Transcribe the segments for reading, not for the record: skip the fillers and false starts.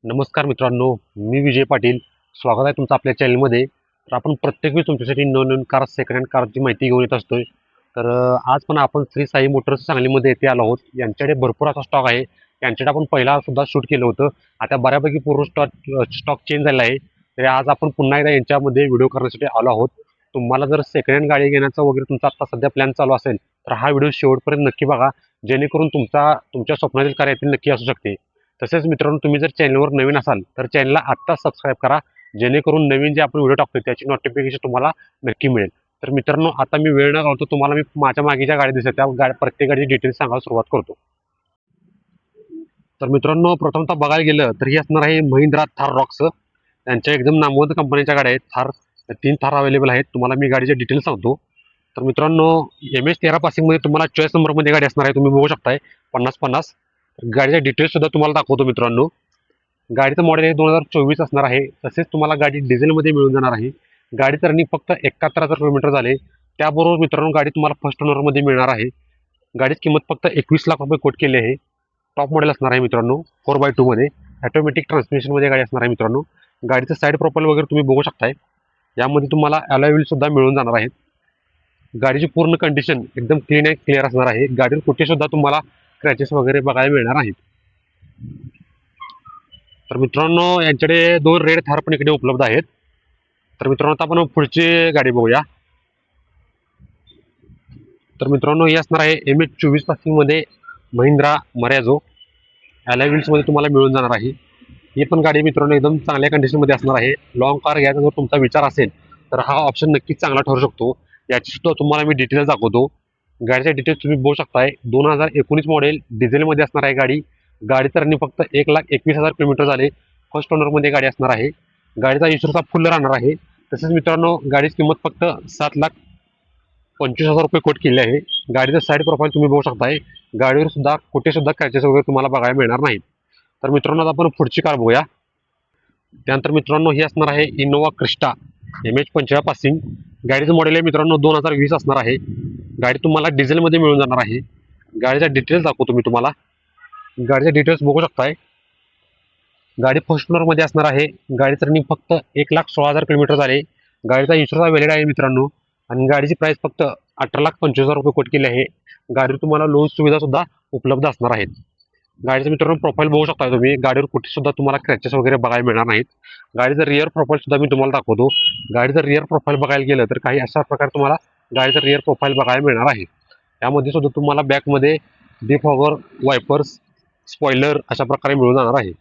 नमस्कार मित्रांनो, मी विजय पाटील. स्वागत आहे तुमचं आपल्या चॅनलमध्ये. तर आपण प्रत्येक वेळी तुमच्यासाठी नवनवीन कार, सेकंड हँड कारची माहिती घेऊन येत असतोय. तर आज पण आपण श्री साई मोटर्स सांगलीमध्ये येथे आलो आहोत. यांच्याकडे भरपूर असा स्टॉक आहे. यांच्याकडे आपण पहिला सुद्धा शूट केलं होतं. आता बऱ्यापैकी पूर्ण स्टॉक चेंज झाला आहे. तर आज आपण पुन्हा एकदा यांच्यामध्ये व्हिडिओ करण्यासाठी आलो आहोत. तुम्हाला जर सेकंड हँड गाडी घेण्याचा वगैरे तुमचा आता सध्या प्लॅन चालू असेल, तर हा व्हिडिओ शेवटपर्यंत नक्की बघा, जेणेकरून तुमच्या स्वप्नातील कार यातील नक्की असू शकते. तसेच मित्रांनो, तुम्ही जर चॅनलवर नवीन असाल तर चॅनलला आत्ताच सबस्क्राईब करा, जेणेकरून नवीन जे आपण व्हिडिओ टाकतो त्याची नोटिफिकेशन तुम्हाला नक्की मिळेल. तर मित्रांनो, आता मी वेळ न घालवता तुम्हाला मी माझ्या मागे ज्या गाड्या दिसतात त्या प्रत्येक गाडीची डिटेल्स सांगायला सुरुवात करतो. तर मित्रांनो, प्रथमतः बघायला गेलं तर ही असणार आहे महिंद्रा थार रॉक्स. त्यांच्या एकदम नामवंत कंपनीच्या गाड्या आहेत. तीन थार अवेलेबल आहेत. तुम्हाला मी गाडीचे डिटेल्स सांगतो. तर मित्रांनो, MS13 पासिंगमध्ये तुम्हाला चॉईस नंबरमध्ये गाडी असणार आहे. तुम्ही बघू शकताय 50-50. गाडीचे डिटेल्स सुद्धा तुम्हाला दाखवतो मित्रांनो. गाडीचं मॉडेल हे 2024 असणार आहे. तसेच तुम्हाला गाडी डिझेलमध्ये मिळून जाणार आहे. गाडीचं रनिंग फक्त 71,000 किलोमीटर झाले. त्याबरोबर मित्रांनो, गाडी तुम्हाला फर्स्ट ओनरमध्ये मिळणार आहे. गाडीची किंमत फक्त 21 लाख रुपये कोट केली आहे. टॉप मॉडेल असणार आहे मित्रांनो, 4x2 मध्ये ऑटोमॅटिक ट्रान्समिशनमध्ये गाडी असणार आहे मित्रांनो. गाडीचं साईड प्रोफाईल वगैरे तुम्ही बघू शकताय. यामध्ये तुम्हाला अलॉय व्हील सुद्धा मिळून जाणार आहेत. गाडीची पूर्ण कंडिशन एकदम क्लीन अँड क्लिअर असणार आहे. गाडीवर कुठे सुद्धा तुम्हाला क्रॅचेस वगैरे बघायला मिळणार आहेत. तर मित्रांनो, यांच्याकडे 2 रेड थार पण इकडे उपलब्ध आहेत. तर मित्रांनो, आता आपण पुढची गाडी बघूया. तर मित्रांनो, ही असणार आहे MS24 पासिंगमध्ये महिंद्रा मरॅझो. अलॉय व्हील्समध्ये तुम्हाला मिळून जाणार आहे. ही पण गाडी मित्रांनो एकदम चांगल्या कंडिशनमध्ये असणार आहे. लॉंग कार घ्यायचा जर तुमचा विचार असेल तर हा ऑप्शन नक्कीच चांगला ठरू शकतो. याची सुद्धा तुम्हाला मी डिटेल्स दाखवतो. गाडीचे डिटेल्स तुम्ही बघू शकताय. 2019 मॉडेल डिझेलमध्ये असणार आहे गाडी. गाडीचं रनिंग फक्त 1,21,000 किलोमीटर झाले. फर्स्ट ओनरमध्ये गाडी असणार आहे. गाडीचा इन्शुरन्स फुल राहणार आहे. तसेच मित्रांनो, गाडीची किंमत फक्त 7,25,000 रुपये कोट केली आहे. गाडीचं साईड प्रोफाईल तुम्ही बघू शकताय. गाडीवर सुद्धा कुठे सुद्धा क्रॅचेस वगैरे तुम्हाला बघायला मिळणार नाहीत. तर मित्रांनो, आता आपण पुढची कार बघूया. त्यानंतर मित्रांनो, ही असणार आहे इनोवा क्रिस्टा MH45 पासिंग. गाडीचं मॉडेल आहे मित्रांनो 2020 असणार आहे. गाडी तुम्हाला डिझेलमध्ये मिळून जाणार आहे. गाडीचा डिटेल्स दाखवतो मी तुम्हाला. गाडीचे डिटेल्स बघू शकताय. गाडी फर्स्ट ओनरमध्ये असणार आहे. गाडीचं रनिंग फक्त 1,16,000 किलोमीटर झाले. गाडीचा इन्शुरन्स व्हॅलिड आहे मित्रांनो. आणि गाडीची प्राइस फक्त 18,25,000 रुपये कोट केली आहे. गाडीवर तुम्हाला लोन सुविधा सुद्धा उपलब्ध असणार आहेत. गाडीचं मित्रांनो प्रोफाईल बघू शकता तुम्ही. गाडीवर कुठे सुद्धा तुम्हाला क्रॅचेस वगैरे बघायला मिळणार नाहीत. गाडीचं रिअर प्रोफाईल सुद्धा मी तुम्हाला दाखवतो. गाडीचं रिअर प्रोफाईल बघायला गेलं तर काही अशा प्रकारे तुम्हाला गाडीचं रिअर प्रोफाईल बघायला मिळणार आहे. यामध्ये सुद्धा तुम्हाला बॅकमध्ये डिफॉगर, वायपर्स, स्पॉइलर अशा प्रकारे मिळून जाणार आहे.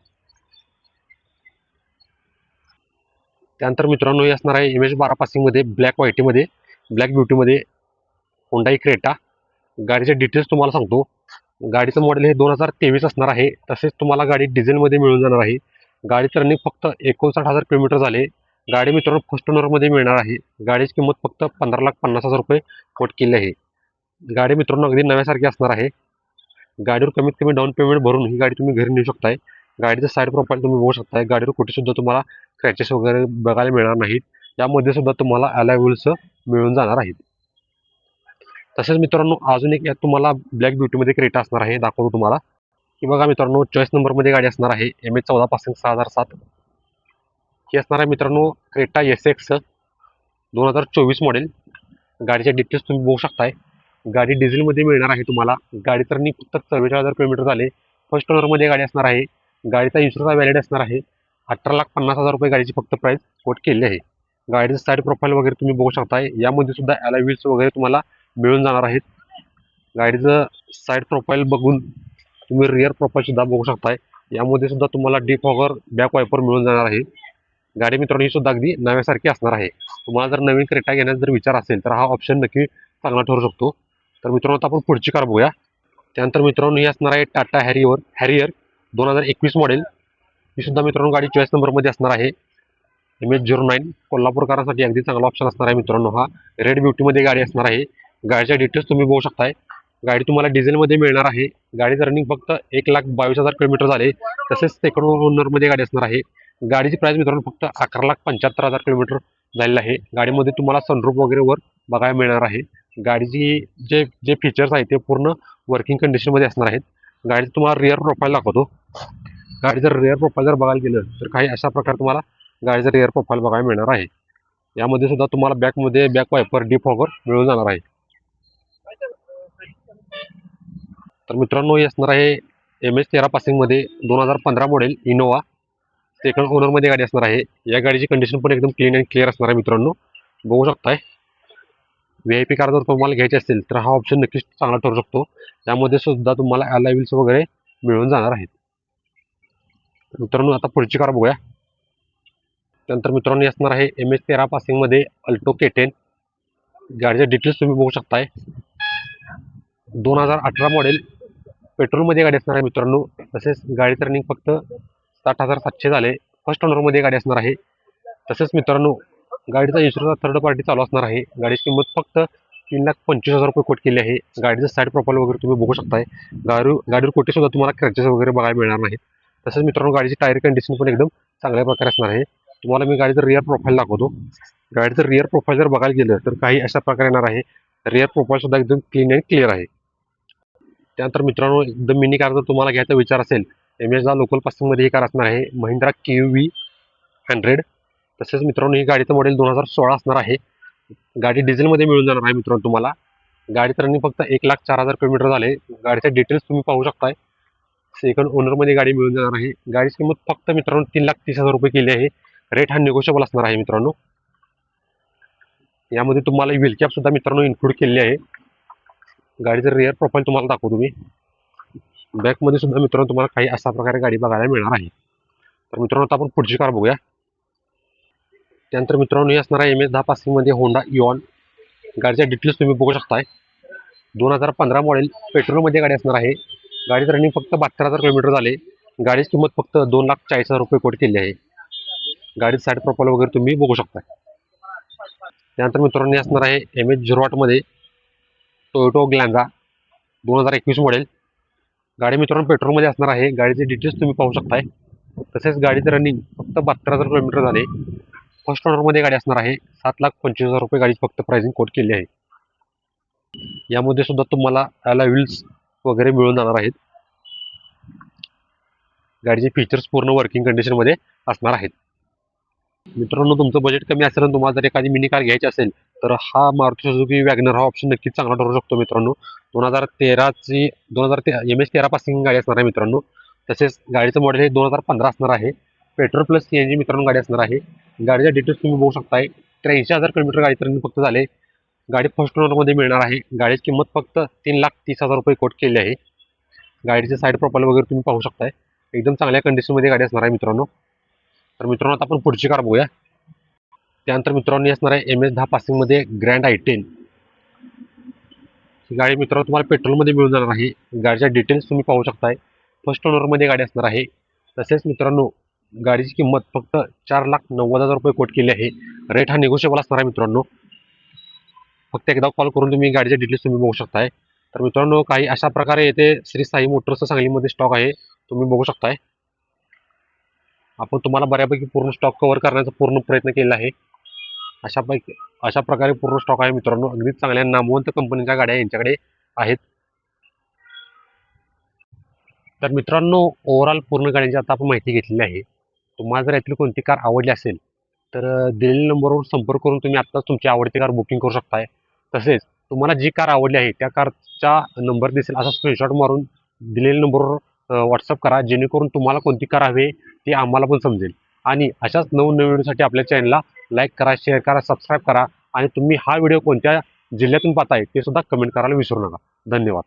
त्यानंतर मित्रांनो, हे असणार आहे MS12 पासिंगमध्ये ब्लॅक व्हाईटमध्ये, ब्लॅक ब्युटीमध्ये होंडाई क्रेटा. गाडीचे डिटेल्स तुम्हाला सांगतो. गाडीचं मॉडेल हे 2023 असणार आहे. तसेच तुम्हाला गाडी डिझेलमध्ये मिळून जाणार आहे. गाडीचं रनिंग फक्त 59,000 किलोमीटर झाले. गाडी मित्रांनो फर्स्ट ओनरमध्ये मिळणार आहे. गाडीची किंमत फक्त 15,50,000 रुपये कोट केली आहे. गाडी मित्रांनो अगदी नव्यासारखी असणार आहे. गाडीवर कमीत कमी डाऊन पेमेंट भरून ही गाडी तुम्ही घरी नेऊ शकताय. गाडीचं साईड प्रोफाईल तुम्ही बघू शकताय. गाडीवर कुठे सुद्धा तुम्हाला क्रॅचेस वगैरे बघायला मिळणार नाहीत. यामध्ये सुद्धा तुम्हाला अलॉय व्हील्स मिळून जाणार आहेत. तसेच मित्रांनो, अजून एक यात तुम्हाला ब्लॅक ब्युटीमध्ये क्रेटा असणार आहे. दाखवतो तुम्हाला की बघा मित्रांनो, चॉईस नंबरमध्ये गाडी असणार आहे. MS14 पासिंग 6,007 ही असणार आहे मित्रांनो क्रेटा SX 2024 मॉडेल. गाडीचे डिटेल्स तुम्ही बघू शकताय. गाडी डिझेलमध्ये मिळणार आहे तुम्हाला. गाडीचं रनिंग फक्त 44,000 किलोमीटर झाले. फर्स्ट ओनरमध्ये गाडी असणार आहे. गाडीचा इन्शुरन्स व्हॅलिड असणार आहे. 18,50,000 रुपये गाडीची फक्त प्राइस कोट केली आहे. गाडीचं साईड प्रोफाईल वगैरे तुम्ही बघू शकताय. यामध्ये सुद्धा अलॉय व्हील्स वगैरे तुम्हाला मिळून जाणार आहेत. गाडीचं साईड प्रोफाईल बघून तुम्ही रिअर प्रोफाईल सुद्धा बघू शकताय. यामध्ये सुद्धा तुम्हाला डिफॉगर, बॅक वायपर मिळून जाणार आहे. गाडी मित्रांनो ही सुद्धा अगदी नव्यासारखी असणार आहे. तुम्हाला जर नवीन क्रेटा घेण्याचा जर विचार असेल तर हा ऑप्शन नक्की चांगला ठरू शकतो. तर मित्रांनो, आता आपण पुढची कार बघूया. त्यानंतर मित्रांनो, ही असणार आहे टाटा हॅरियर 2021 मॉडेल. ही सुद्धा मित्रांनो गाडी चॉईस नंबरमध्ये असणार आहे. MS09 कोल्हापूरकरांसाठी अगदी चांगला ऑप्शन असणार आहे मित्रांनो. हा रेड ब्युटीमध्ये गाडी असणार आहे. गाडीच्या डिटेल्स तुम्ही बघू शकताय. गाडी तुम्हाला डिझेलमध्ये मिळणार आहे. गाडीचं रनिंग फक्त 1,22,000 किलोमीटर झाले. तसेच सेकंड ओनरमध्ये गाडी असणार आहे. गाडीची प्राइस मित्रांनो फक्त 11,75,000 किलोमीटर झालेलं आहे. गाडीमध्ये तुम्हाला सनरूफ वगैरे वर बघायला मिळणार आहे. गाडीची जे जे फीचर्स आहेत ते पूर्ण वर्किंग कंडिशनमध्ये असणार आहेत. गाडीचं तुम्हाला रिअर प्रोफाईल दाखवतो. गाडी जर रिअर प्रोफाईल जर बघायला गेलं तर काही अशा प्रकारे तुम्हाला गाडीचं रिअर प्रोफाईल बघायला मिळणार आहे. यामध्ये सुद्धा तुम्हाला बॅकमध्ये बॅक वायपर डिफॉगर मिळून जाणार आहे. तर मित्रांनो हे असणार आहे MS-13 पासिंगमध्ये 2015 मॉडेल इनोवा सेकंड ओनरमध्ये गाडी असणार आहे. या गाडीची कंडिशन पण एकदम क्लीन अँड क्लिअर असणार आहे मित्रांनो, बघू शकताय. VIP कार जर तुम्हाला घ्यायची असेल तर हा ऑप्शन नक्कीच चांगला ठरू शकतो. त्यामध्ये सुद्धा तुम्हाला अलॉय व्हील्स वगैरे मिळून जाणार आहेत. मित्रांनो आता पुढची कार बघूया. त्यानंतर मित्रांनो हे असणार आहे MS-13 पासिंगमध्ये अल्टो K10. गाडीचे डिटेल्स तुम्ही बघू शकताय. 2018 मॉडेल पेट्रोलमध्ये गाडी असणार आहे मित्रांनो. तसेच गाडीचं रनिंग फक्त 60,700 झाले. फर्स्ट ओनरमध्ये गाडी असणार आहे. तसेच मित्रांनो गाडीचा इन्शुरन्स थर्ड पार्टी चालू असणार आहे. गाडीची किंमत फक्त 3,25,000 रुपये कोट केली आहे. गाडीचं साईड प्रोफाईल वगैरे तुम्ही बघू शकताय. गाडीवर कुठेसुद्धा तुम्हाला क्रॅचेस वगैरे बघायला मिळणार नाहीत. तसेच मित्रांनो गाडीची टायर कंडिशन पण एकदम चांगल्या प्रकारे असणार आहे. तुम्हाला मी गाडीचं रिअर प्रोफाईल दाखवतो. गाडीचं रिअर प्रोफाईल जर बघायला गेलं तर काही अशा प्रकारे येणार आहे. रिअर प्रोफाईल सुद्धा एकदम क्लीन अँड क्लिअर आहे. त्यानंतर मित्रांनो एकदम मिनी कार जर तुम्हाला घ्यायचा विचार असेल, MS-10 लोकल पासिंगमध्ये ही कार असणार आहे. महिंद्रा QV 100. तसेच मित्रांनो ही गाडीचं मॉडेल 2016 असणार आहे. गाडी डिझेलमध्ये मिळून जाणार आहे मित्रांनो तुम्हाला. गाडीचं रनिंग फक्त 1,04,000 किलोमीटर झाले. गाडीचे डिटेल्स तुम्ही पाहू शकताय. सेकंड ओनरमध्ये गाडी मिळून जाणार आहे. गाडीची किंमत फक्त मित्रांनो 3,30,000 रुपये केली आहे. रेट हा निगोशिएबल असणार आहे मित्रांनो. यामध्ये तुम्हाला व्हील कॅप सुद्धा मित्रांनो इन्क्लूड केलेली आहे. गाडीचं रिअर प्रोफाईल तुम्हाला दाखवतो मी. बॅकमध्ये सुद्धा मित्रांनो तुम्हाला काही अशा प्रकारे गाडी बघायला मिळणार आहे. तर मित्रांनो आता आपण पुढची कार बघूया. त्यानंतर मित्रांनो हे असणार आहे MS-10 पासिंगमध्ये होंडा इऑन. गाडीच्या डिटेल्स तुम्ही बघू शकताय. 2015 मॉडेल पेट्रोलमध्ये गाडी असणार आहे. गाडीचं रनिंग फक्त 72,000 किलोमीटर झाले. गाडीची किंमत फक्त 2,40,000 रुपये कोट केली आहे. गाडीचं साईड प्रोफाईल वगैरे तुम्ही बघू शकताय. त्यानंतर मित्रांनो हे असणार आहे MS-08मध्ये टोयोटो ग्लॅन्झा 2021 मॉडेल. गाडी मित्रांनो पेट्रोलमध्ये असणार आहे. गाडीचे डिटेल्स तुम्ही पाहू शकताय. तसेच गाडीचं रनिंग फक्त 72,000 किलोमीटर झाले. फर्स्ट ओनरमध्ये गाडी असणार आहे. 7,25,000 रुपये गाडीची फक्त प्राइसिंग कोट केली आहे. यामध्ये सुद्धा तुम्हाला अलॉय व्हील्स वगैरे मिळून जाणार आहेत. गाडीचे फीचर्स पूर्ण वर्किंग कंडिशनमध्ये असणार आहेत. मित्रांनो तुमचं बजेट कमी असेल आणि तुम्हाला जर एखादी मिनी कार घ्यायची असेल तर हा मारुती सुझुकी वॅगनर हा ऑप्शन नक्कीच चांगला ठरू शकतो मित्रांनो. 2013 MS-13 पासिंग गाडी असणार आहे मित्रांनो. तसेच गाडीचं मॉडेल हे 2015 असणार आहे. पेट्रोल प्लस CNG मित्रांनो गाडी असणार आहे. गाडीच्या डिटेल्स तुम्ही बघू शकताय. 83,000 किलोमीटर गाडीचं रनिंग फक्त झाले. गाडी फर्स्ट ओनरमध्ये मिळणार आहे. गाडीची किंमत फक्त 3,30,000 रुपये कोट केली आहे. गाडीचे साईड प्रोफाईल वगैरे तुम्ही पाहू शकताय. एकदम चांगल्या कंडिशनमध्ये गाडी असणार आहे मित्रांनो. तर मित्रांनो आता आपण पुढची कार बघूया. त्यानंतर मित्रांनो असणार आहे MS-10 पासिंगमध्ये ग्रँड I10. ही गाडी मित्रांनो तुम्हाला पेट्रोलमध्ये मिळून जाणार आहे. गाडीच्या डिटेल्स तुम्ही पाहू शकताय. फर्स्ट ओनरमध्ये गाडी असणार आहे. तसेच मित्रांनो गाडीची किंमत फक्त 4,90,000 रुपये कोट केली आहे. रेट हा निगोशिएबल असणार आहे मित्रांनो. फक्त एकदा कॉल करून तुम्ही गाडीचे डिटेल्स तुम्ही बघू शकताय. तर मित्रांनो काही अशा प्रकारे येथे श्री साई मोटर्सचा सांगलीमध्ये स्टॉक आहे, तुम्ही बघू शकताय. आपण तुम्हाला बऱ्यापैकी पूर्ण स्टॉक कव्हर करण्याचा पूर्ण प्रयत्न केला आहे. अशा प्रकारे पूर्ण स्टॉक आहे मित्रांनो. अगदीच चांगल्या नामवंत कंपनीच्या गाड्या यांच्याकडे आहेत. तर मित्रांनो ओव्हरऑल पूर्ण गाड्यांची आता आपण माहिती घेतलेली आहे. तुम्हाला जर यातली कोणती कार आवडली असेल तर दिलेल्या नंबरवर संपर्क करून तुम्ही आत्ताच तुमची आवडती कार बुकिंग करू शकताय. तसेच तुम्हाला जी कार आवडली आहे त्या कारचा नंबर दिसेल असा स्क्रीनशॉट मारून दिलेल्या नंबरवर व्हॉट्सअप करा, जेणेकरून तुम्हाला कोणती कार हवी ती आम्हाला पण समजेल. आणि अशाच नवनवीन व्हिडिओसाठी आपल्या चॅनलला लाईक करा, शेअर करा, सबस्क्राईब करा. आणि तुम्ही हा व्हिडिओ कोणत्या जिल्ह्यातून पाहताय ते सुद्धा कमेंट करायला विसरू नका. धन्यवाद.